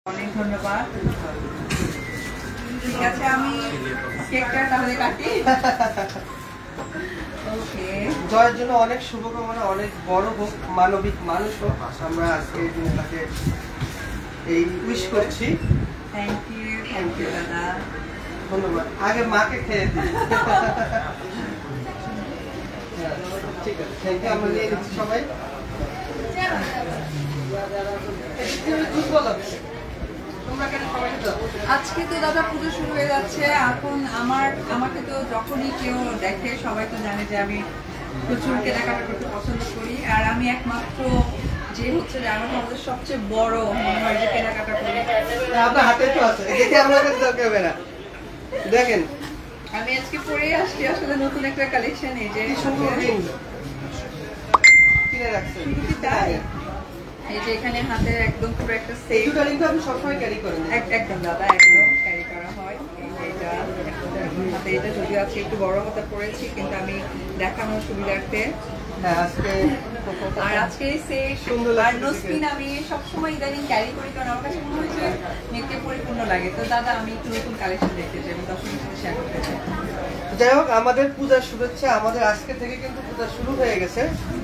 অনেক ধন্যবাদ। ঠিক আছে, আমি কেকটা তাহলে কাটি। ওকে, জয়ের জন্য অনেক শুভকামনা, অনেক বড় হোক, মানবিক মানুষ হোক। আমরা আজকে এই দিনে তাকে এই উইশ করছি। থ্যাংক ইউ দাদা, ধন্যবাদ। আগে মাকে খেয়ে দিই। ঠিক আছে, থ্যাংক ইউ। আমরা নিয়ে নিচ্ছি সবাই। আজকে তো দাদা পুজো শুরু হয়ে যাচ্ছে। এখন আমাকে তো যখনই কেউ দেখে সবাই তো জানে যে আমি প্রচুর কেনাকাটা করতে পছন্দ করি। আর আমি একমাত্র যে হচ্ছে যে আমাদের সবচেয়ে বড় মনে হয় যে কেনাকাটা করি। আপনার হাতে তো আছে, দেখে আমাদের দরকার হবে না। দেখেন আমি আজকে পরে আসছি আসলে নতুন একটা কালেকশন। এই যে কিনে রাখছেন, এই যে এখানে হাতে একদম পুরো একটা সেট। দুটো রিং আপনি সবসময় ক্যারি করেন? একদম দাদা, একদম ক্যারি করা হয়। এইটা হাতে, এটা যদিও আজকে একটু বড় হাতে পড়েছি কিন্তু আমি দেখানোর সুবিধার্থে। হ্যাঁ, আজকে আর আজকে সেট সুন্দর। আর নোসপিন আমি সবসময় ইদানিং ক্যারি করি কারণ আমার কাছে মনে হয় যে মেয়েকে পরিপূর্ণ লাগে। তো দাদা আমি একটু নতুন কালেকশন দেখতে চাই, আমি দর্শকের সাথে শেয়ার করতে চাই। যাই হোক, আমাদের পূজার শুভেচ্ছা। আমাদের আজকে থেকে কিন্তু পূজা শুরু হয়ে গেছে,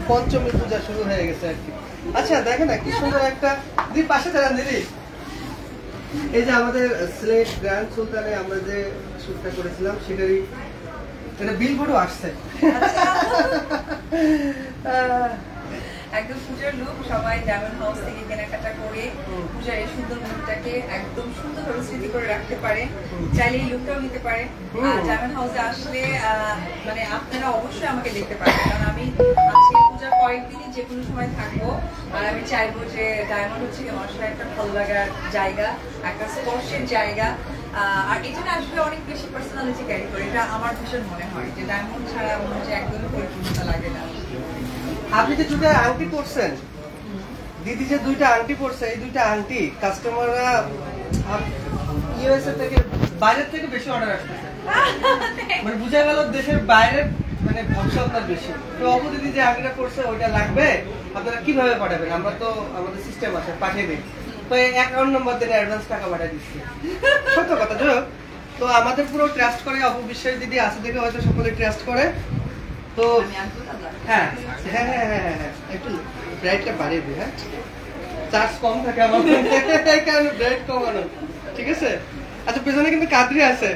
পঞ্চমী পূজা শুরু হয়ে গেছে আর কি। আচ্ছা দেখেন না কি সুন্দর একটা দিদি, পাশে দাঁড়ান দিদি। এই যে আমাদের সিলেট গ্র্যান্ড সুলতানে আমরা যে শুটটা করেছিলাম সেটারই এটা বিলবোর্ডও আসছে। একদম পূজার লুক, সবাই ডায়মন্ড হাউস থেকে কেনাকাটা করে পূজার এই সুন্দর মুহূর্তটাকে একদম সুন্দরভাবে স্মৃতি করে রাখতে পারে। চাইলে এই লুকটাও নিতে পারে। ডায়মন্ড হাউসে আসলে মানে আপনারা অবশ্যই আমাকে দেখতে পারেন কারণ আমি আজকে পূজার কয়েকদিনই যে কোনো সময় থাকবো। আর আমি চাইবো যে ডায়মন্ড হচ্ছে মানুষের একটা ভালো লাগার জায়গা, একটা স্পর্শের জায়গা। আর এখানে আসলে অনেক বেশি পার্সোনালিটি ক্যারি করে, এটা আমার ভীষণ মনে হয় যে ডায়মন্ড ছাড়া মনে হচ্ছে একদমই পরিপূর্ণতা লাগে না। আপনি যে দুটো আংটি পরছেন, দিদি যে দুইটা আংটি পরছে, এই দুইটা আংটি কাস্টমাররা ইউএসএ থেকে, বাইরের থেকে বেশি অর্ডার আসতেছে। মানে বুঝা গেল দেশের বাইরে মানে ভরসা আপনার বেশি। তো অপু দিদি যে আংটিটা পরছে ওইটা লাগবে, আপনারা কিভাবে পাঠাবেন? আমরা তো আমাদের সিস্টেম আছে, পাঠিয়ে দিই। তো অ্যাকাউন্ট নাম্বার দিয়ে অ্যাডভান্স টাকা পাঠিয়ে দিচ্ছি। সত্য কথা। যাই তো আমাদের পুরো ট্রাস্ট করে, অপু বিশ্বাস দিদি আছে দেখে হয়তো সকলে ট্রাস্ট করে। তো হ্যাঁ হ্যাঁ হ্যাঁ হ্যাঁ হ্যাঁ, একটু ব্রাইটটা বাড়িয়ে দিই। হ্যাঁ, চার্জ কম থাকে আমার, কারণ ব্রাইট কমানো। ঠিক আছে। আচ্ছা, পেছনে কিন্তু কাদরি আছে,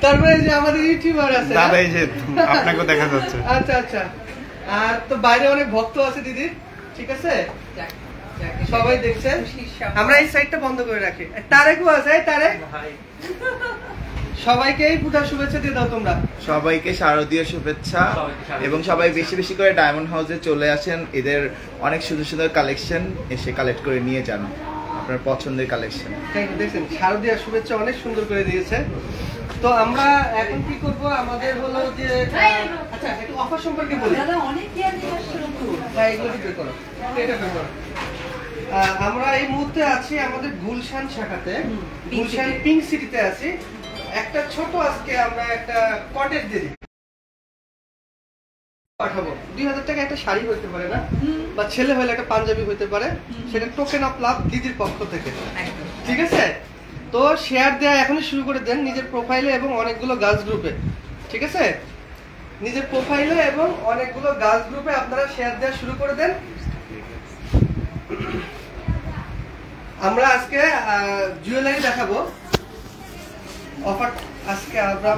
তারপরে যে আমাদের ইউটিউবার আছে, দাদা এই যে আপনাকে দেখা যাচ্ছে। আচ্ছা আচ্ছা। আর তো বাইরে অনেক ভক্ত আছে দিদি। ঠিক আছে, সবাই দেখছেন। আমরা এই সাইডটা বন্ধ করে রাখি। তারেকও আছে, তারেক সবাইকে পূজার শুভেচ্ছা দিয়ে দাও তোমরা। সবাইকে শারদীয় শুভেচ্ছা এবং সবাই বেশি বেশি করে ডায়মন্ড হাউসে চলে আসেন। এদের অনেক সুন্দর সুন্দর কালেকশন এসে কালেক্ট করে নিয়ে যান, আপনার পছন্দের কালেকশন। দেখছেন, শারদীয় শুভেচ্ছা অনেক সুন্দর করে দিয়েছে। তো আমরা এখন কি করব, আমাদের হলো যে আচ্ছা একটু অফার সম্পর্কে বলি। দাদা অনেক কেয়ার নিয়ে আসছে নতুন। হ্যাঁ, এগুলো বের করো, এটা বের করো। আমরা এই মুহূর্তে আছি আমাদের গুলশান শাখাতে, গুলশান পিঙ্ক সিটিতে আছি। একটা ছোট আজকে আমরা একটা কটেজ দিয়ে দিই, পাঠাবো। 2000 টাকা একটা শাড়ি হইতে পারে না, বা ছেলে হলে একটা পাঞ্জাবি হইতে পারে, সেটা টোকেন অফ লাভ দিদির পক্ষ থেকে। ঠিক আছে। তো শেয়ার দেওয়া এখনই শুরু করে দেন নিজের প্রোফাইলে এবং অনেকগুলো গার্লস গ্রুপে। ঠিক আছে, নিজের প্রোফাইলে এবং অনেকগুলো গার্লস গ্রুপে আপনারা শেয়ার দেওয়া শুরু করে দেন। আমরা আজকে জুয়েলারি দেখাবো। অফার আজকে আমরা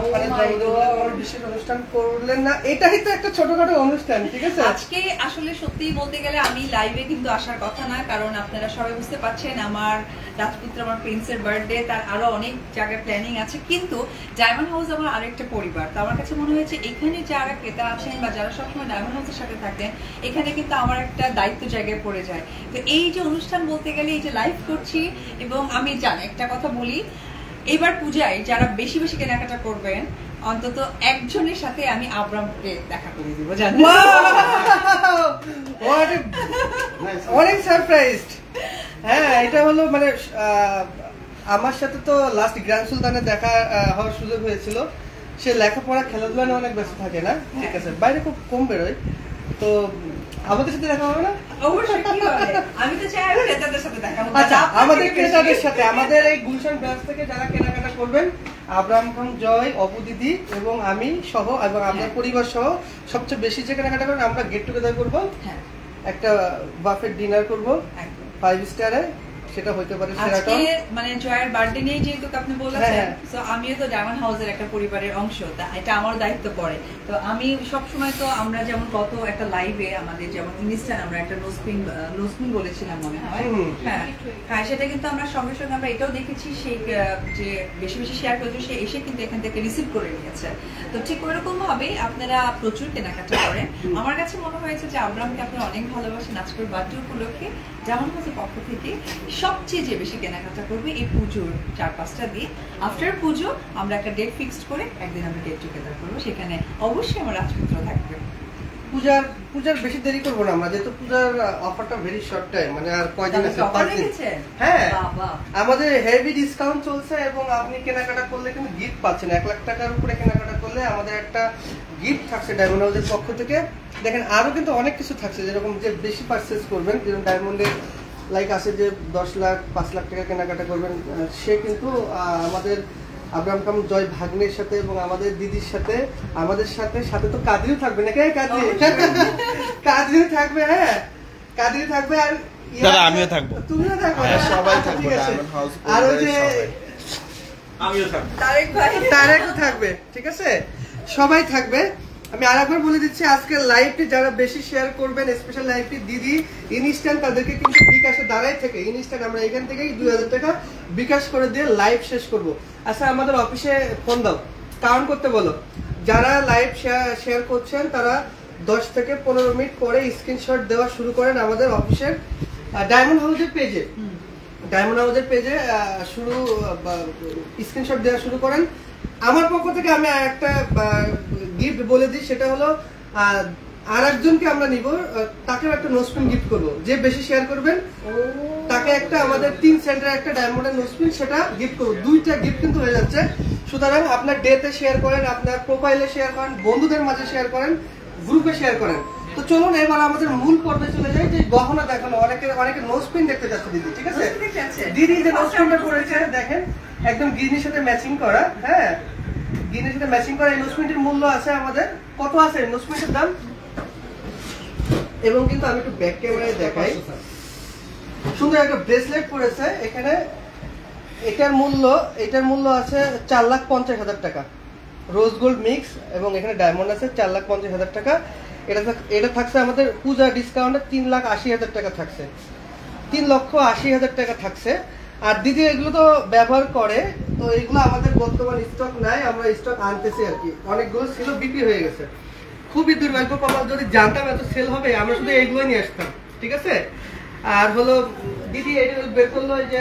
বিশেষ অনুষ্ঠান করলেন না, এটাই তো একটা ছোটখাটো অনুষ্ঠান। ঠিক আছে, আজকে আসলে সত্যি বলতে গেলে আমি লাইভে কিন্তু আসার কথা না, কারণ আপনারা সবাই বুঝতে পারছেন আমার রাজপুত্র, আমার প্রিন্সের বার্থডে, তার আরো অনেক জায়গায় প্ল্যানিং আছে। কিন্তু ডায়মন্ড হাউস আমার আরেকটা পরিবার। তো আমার কাছে মনে হয়েছে এখানে যারা ক্রেতা আছেন বা যারা সবসময় ডায়মন্ড হাউসের সাথে থাকেন, এখানে কিন্তু আমার একটা দায়িত্ব জায়গায় পড়ে যায়। তো এই যে অনুষ্ঠান বলতে গেলে এই যে লাইভ করছি, এবং আমি জানি একটা কথা বলি, এবার পূজায় যারা বেশি বেশি কেনাকাটা করবেন অন্তত একজনের সাথে আমি আব্রামকে দেখা করে দিব। জানেন, অনেক সারপ্রাইজড। হ্যাঁ, এটা হলো মানে আমার সাথে তো লাস্ট গ্র্যান্ড সুলতানে দেখা হওয়ার সুযোগ হয়েছিল। সে লেখাপড়া খেলাধুলা নিয়ে অনেক ব্যস্ত থাকে না। ঠিক আছে, বাইরে খুব কম বেরোয়। তো আমাদের সাথে দেখা হবে না? অবশ্যই, কি হবে? আমি তো চাই আমি ক্রেতাদের সাথে দেখা হোক। আচ্ছা, আপনার আমাদের থেকে ক্রেতাদের বেশি- সাথে, আমাদের এই গুলশান ব্রাঞ্চ থেকে যারা কেনাকাটা করবেন, আব্রাহাম খান, জয়, অপু দিদি এবং আমি সহ এবং আমাদের পরিবার সহ সবচেয়ে বেশি যে কেনাকাটা করেন, আমরা গেট টুগেদার করবো, হ্যাঁ, একটা বাফেট ডিনার করবো একদম। 5 স্টারে, সেটা হইতে পারে আজকে সেরাটন। মানে জয়ের বার্থডে নিয়ে যেহেতু আপনি বলেছেন, হ্যাঁ। তো আমিও তো ডায়মন্ড হাউসের একটা পরিবারের অংশ, তা এটা আমার দায়িত্ব পড়ে। তো আমি সব সময় তো আমরা যেমন গত একটা লাইভে আমাদের যেমন ইনস্ট্যান্ট আমরা একটা নোসপিন বলেছিলাম মনে হয়, হ্যাঁ হ্যাঁ, সেটা কিন্তু আমরা সঙ্গে সঙ্গে আমরা এটাও দেখেছি সেই যে বেশি বেশি শেয়ার করেছে সে এসে কিন্তু এখান থেকে রিসিভ করে নিয়েছে। তো ঠিক ওইরকম ভাবেই আপনারা প্রচুর কেনাকাটা করেন। আমার কাছে মনে হয়েছে যে আব্রাহামকে আপনারা অনেক ভালোবাসেন। আজকের বার্থডে উপলক্ষে ডায়মন্ড হাউসের পক্ষ থেকে সবচেয়ে যে বেশি কেনাকাটা করবে এই পুজোর 4-5টা দিন, আফটার পুজো আমরা একটা ডেট ফিক্সড করে একদিন আমরা গেট টুগেদার করবো, সেখানে অবশ্যই আমার রাজপুত্র থাকবে। পূজার বেশি দেরি করবো না আমরা, যেহেতু পূজার অফারটা ভেরি শর্ট টাইম, মানে আর কয়দিন আছে, অফার 5 দিন। রেখেছে? হ্যাঁ, বাবা। আমাদের হেভি ডিসকাউন্ট চলছে এবং আপনি কেনাকাটা করলে কিন্তু গিফট পাচ্ছেন। 1 লাখ টাকার উপরে কেনাকাটা করলে আমাদের একটা গিফট থাকছে ডায়মন্ড হাউসের পক্ষ থেকে। দেখেন আরো কিন্তু অনেক কিছু থাকছে, যেরকম যে বেশি পারচেজ করবেন, যেরকম ডায়মন্ডের লাইক আছে যে 10 লাখ 5 লাখ টাকা কেনাকাটা করবেন, সে কিন্তু আমাদের আব্রাহাম খান জয় ভাগ্নের সাথে এবং আমাদের দিদির সাথে, আমাদের সাথে সাথে তো কাদরিও থাকবে নাকি? কাদরিও থাকবে, হ্যাঁ কাদরি থাকবে, আর দাদা আমিও থাকবো। তুমিও থাকবে, হ্যাঁ, সবাই আচ্ছা, থাকবো, ঠিক আছে। ডায়মন্ড হাউস আর ওই যে আমিও থাকবো। তারেক ভাই, তারেকও থাকবে, ঠিক আছে, সবাই থাকবে। আমি আরেকবার বলে দিচ্ছি, আজকের লাইভটি যারা বেশি শেয়ার করবেন, স্পেশাল লাইভটি দিদি ইনস্ট্যান্ট, তাদেরকে কিন্তু বিকাশে দাঁড়াই থেকে ইনস্ট্যান্ট আমরা এখান থেকেই 2000 টাকা বিকাশ করে দিয়ে লাইভ শেষ করব। আচ্ছা, আমাদের অফিসে ফোন দাও, কাউন্ট করতে বলো। যারা লাইভ শেয়ার করছেন তারা 10 থেকে 15 মিনিট পরে স্ক্রিনশট দেওয়া শুরু করেন আমাদের অফিসের ডায়মন্ড হাউসের পেজে। ডায়মন্ড হাউসের পেজে স্ক্রিনশট দেওয়া শুরু করেন। আমার পক্ষ থেকে আমি একটা গিফট বলে দিই, সেটা হলো আর একজনকে আমরা নিব, তাকেও একটা নোসপিন গিফট করব। যে বেশি শেয়ার করবেন তাকে একটা আমাদের 3 সেন্টার একটা ডায়মন্ডের নোসপিন সেটা গিফট করব। 2টা গিফট কিন্তু হয়ে যাচ্ছে। সুতরাং আপনার ডেতে শেয়ার করেন, আপনার প্রোফাইলে শেয়ার করেন, বন্ধুদের মাঝে শেয়ার করেন, গ্রুপে শেয়ার করেন। তো চলুন এবার আমাদের মূল পর্বে চলে যাই, যে গহনা দেখানো। অনেকে নোসপিন দেখতে যাচ্ছে দিদি, ঠিক আছে? দিদি যে নোসপিনটা পরেছে দেখেন, একদম গ্রিনের সাথে ম্যাচিং করা, হ্যাঁ গ্রিনের সাথে ম্যাচিং করা। এই নোসপিনটির মূল্য আছে আমাদের কত আছে নোসপিনটির দাম, এবং কিন্তু আমি একটু ব্যাক ক্যামেরায় দেখাই। সুন্দর একটা ব্রেসলেট পরেছে এখানে, এটার মূল্য আছে 4,50,000 টাকা, রোজ গোল্ড মিক্স, এবং এখানে ডায়মন্ড আছে 4,50,000 টাকা। এটা থাকছে আমাদের পূজা ডিসকাউন্টে 3,80,000 টাকা থাকছে, 3,80,000 টাকা থাকছে। আর দিদি এগুলো তো ব্যবহার করে, তো এগুলো আমাদের বর্তমান স্টক নাই, আমরা স্টক আনতেছি আর কি। অনেকগুলো ছিল, বিক্রি হয়ে গেছে। খুবই দুর্ভাগ্য কপাল, যদি জানতাম এত সেল হবে আমরা শুধু এইগুলো নিয়ে আসতাম, ঠিক আছে? আর হলো দিদি এটা বের করলো যে